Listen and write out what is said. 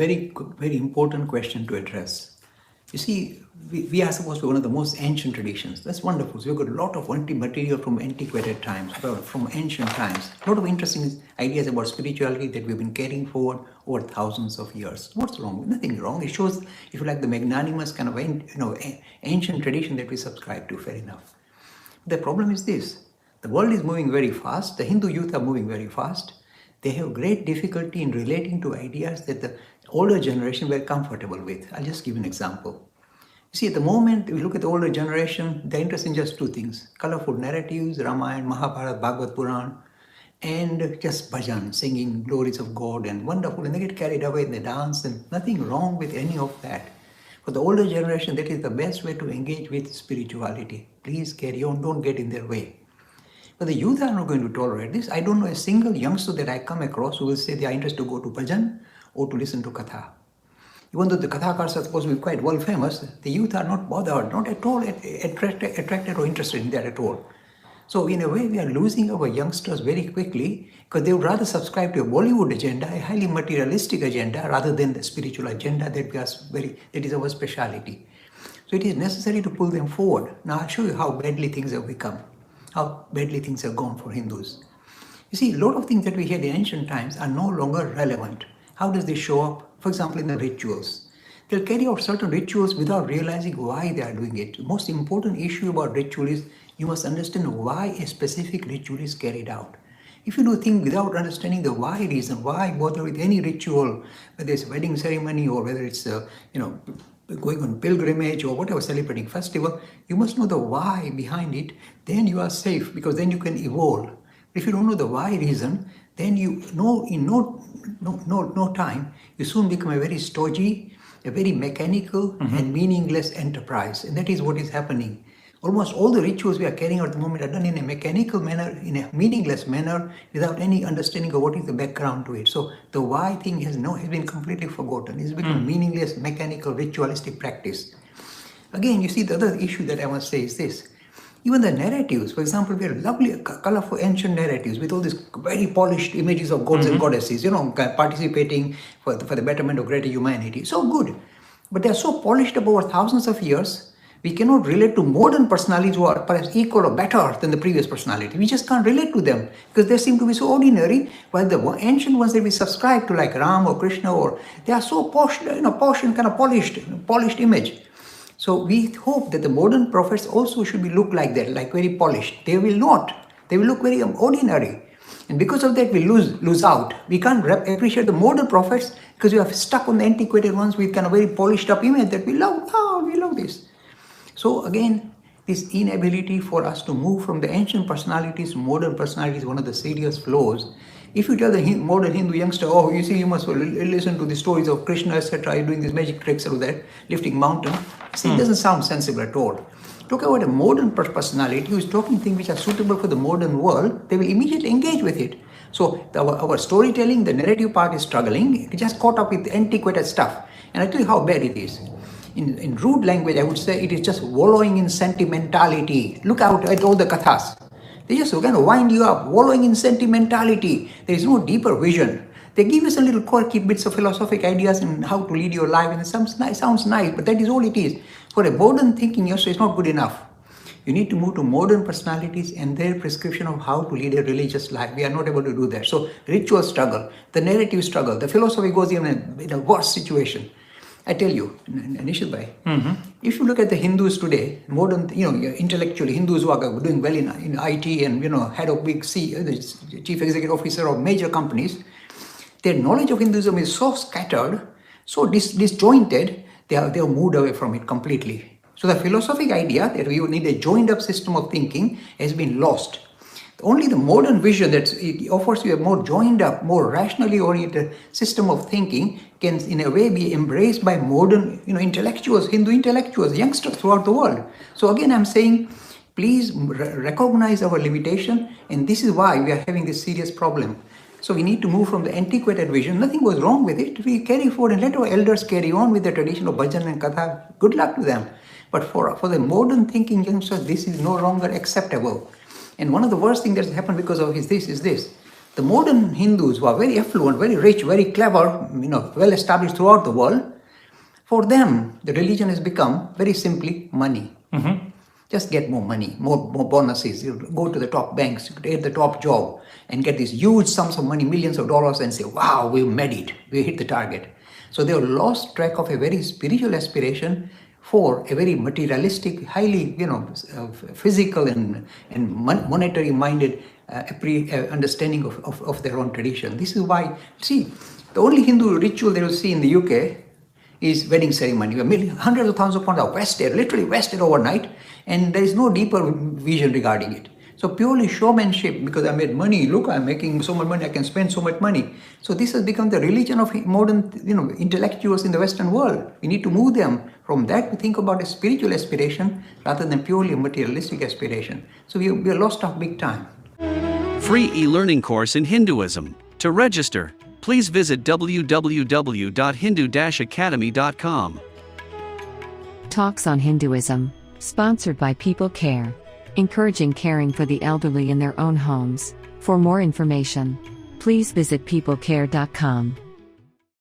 very important question to address. You see, we are supposed to be one of the most ancient traditions. That's wonderful. So we've got a lot of material from antiquated times, from ancient times. A lot of interesting ideas about spirituality that we've been carrying forward over thousands of years. What's wrong? Nothing wrong. It shows, if you like, the magnanimous kind of ancient tradition that we subscribe to. Fair enough. The problem is this: the world is moving very fast. The Hindu youth are moving very fast. They have great difficulty in relating to ideas that the older generation were comfortable with. I'll just give an example. You see, at the moment, we look at the older generation, they're interested in just two things: colorful narratives, Ramayana, Mahabharata, Bhagavad Puran, and just bhajan, singing glories of God and wonderful. And they get carried away and they dance, and nothing wrong with any of that. For the older generation, that is the best way to engage with spirituality. Please carry on, don't get in their way. But the youth are not going to tolerate this. I don't know a single youngster that I come across who will say they are interested to go to bhajan or to listen to katha. Even though the kathakars are supposed to be quite well famous, the youth are not bothered, not at all attracted or interested in that at all. So in a way, we are losing our youngsters very quickly because they would rather subscribe to a Bollywood agenda, a highly materialistic agenda, rather than the spiritual agenda that is our speciality. So it is necessary to pull them forward. Now I'll show you how badly things have become, how badly things have gone for Hindus. You see, a lot of things that we had in ancient times are no longer relevant. How does this show up? For example, in the rituals. They'll carry out certain rituals without realizing why they are doing it. The most important issue about ritual is you must understand why a specific ritual is carried out. If you do things without understanding the why reason, why bother with any ritual, whether it's a wedding ceremony or whether it's going on pilgrimage or whatever, celebrating festival, you must know the why behind it. Then you are safe, because then you can evolve. If you don't know the why reason, then you know in no time, you soon become a very stodgy, a very mechanical and meaningless enterprise. And that is what is happening. Almost all the rituals we are carrying out at the moment are done in a mechanical manner, in a meaningless manner, without any understanding of what is the background to it. So the why thing has been completely forgotten. It's become meaningless, mechanical, ritualistic practice. Again, you see, the other issue that I must say is this. Even the narratives, for example, we have lovely, colorful ancient narratives with all these very polished images of gods and goddesses, participating for the betterment of greater humanity. So good. But they are so polished up over thousands of years, we cannot relate to modern personalities who are perhaps equal or better than the previous personality. We just can't relate to them because they seem to be so ordinary, while the ancient ones that we subscribe to, like Ram or Krishna, they are so posh, posh and kind of polished image. So we hope that the modern prophets also should be look like that, like very polished. They will not. They will look very ordinary. And because of that, we lose out. We can't appreciate the modern prophets because we are stuck on the antiquated ones with kind of very polished up image that we love. Oh, we love this. So again, this inability for us to move from the ancient personalities to modern personalities is one of the serious flaws. If you tell the modern Hindu youngster, oh, you see, you must listen to the stories of Krishna, etc., doing these magic tricks or that, lifting mountain, see, it doesn't sound sensible at all. Talk about a modern personality who is talking things which are suitable for the modern world, they will immediately engage with it. So our storytelling, the narrative part is struggling, it just caught up with antiquated stuff. And I tell you how bad it is. In rude language, I would say it is just wallowing in sentimentality. Look out at all the kathas. They just kind of wind you up, wallowing in sentimentality. There is no deeper vision. They give us a little quirky bits of philosophic ideas and how to lead your life, and it sounds nice, but that is all it is. For a modern thinking youngster, it's not good enough. You need to move to modern personalities and their prescription of how to lead a religious life. We are not able to do that. So ritual struggle, the narrative struggle, the philosophy goes even in a worse situation. I tell you, Nishit Bhai, if you look at the Hindus today, modern, intellectually, Hindus who are doing well in IT and, head of big the chief executive officer of major companies, their knowledge of Hinduism is so scattered, so disjointed, they have moved away from it completely. So the philosophic idea that we would need a joined up system of thinking has been lost. Only the modern vision that offers you a more joined up, more rationally oriented system of thinking can in a way be embraced by modern intellectuals, Hindu intellectuals, youngsters throughout the world. So again, I'm saying, please recognize our limitation, and this is why we are having this serious problem. So we need to move from the antiquated vision. Nothing was wrong with it. We carry forward and let our elders carry on with the tradition of bhajan and katha. Good luck to them. But for the modern thinking youngsters, this is no longer acceptable. And one of the worst things that's happened because of this is this. The modern Hindus who are very affluent, very rich, very clever, well established throughout the world, for them, the religion has become very simply money. Just get more money, more bonuses. You go to the top banks, get the top job, and get these huge sums of money, millions of dollars, and say, wow, we made it, we hit the target. So they have lost track of a very spiritual aspiration for a very materialistic, highly, physical and monetary-minded understanding of their own tradition. This is why, see, the only Hindu ritual they will see in the UK is wedding ceremony. Hundreds of thousands of pounds are wasted, literally wasted overnight, and there is no deeper vision regarding it. So purely showmanship, because I made money, look, I'm making so much money, I can spend so much money. So this has become the religion of modern intellectuals in the Western world. We need to move them from that to think about a spiritual aspiration rather than purely a materialistic aspiration. So we are lost off big time. Free e-learning course in Hinduism. To register, please visit www.hindu-academy.com. Talks on Hinduism, sponsored by People Care, encouraging caring for the elderly in their own homes. For more information, please visit peoplecare.com.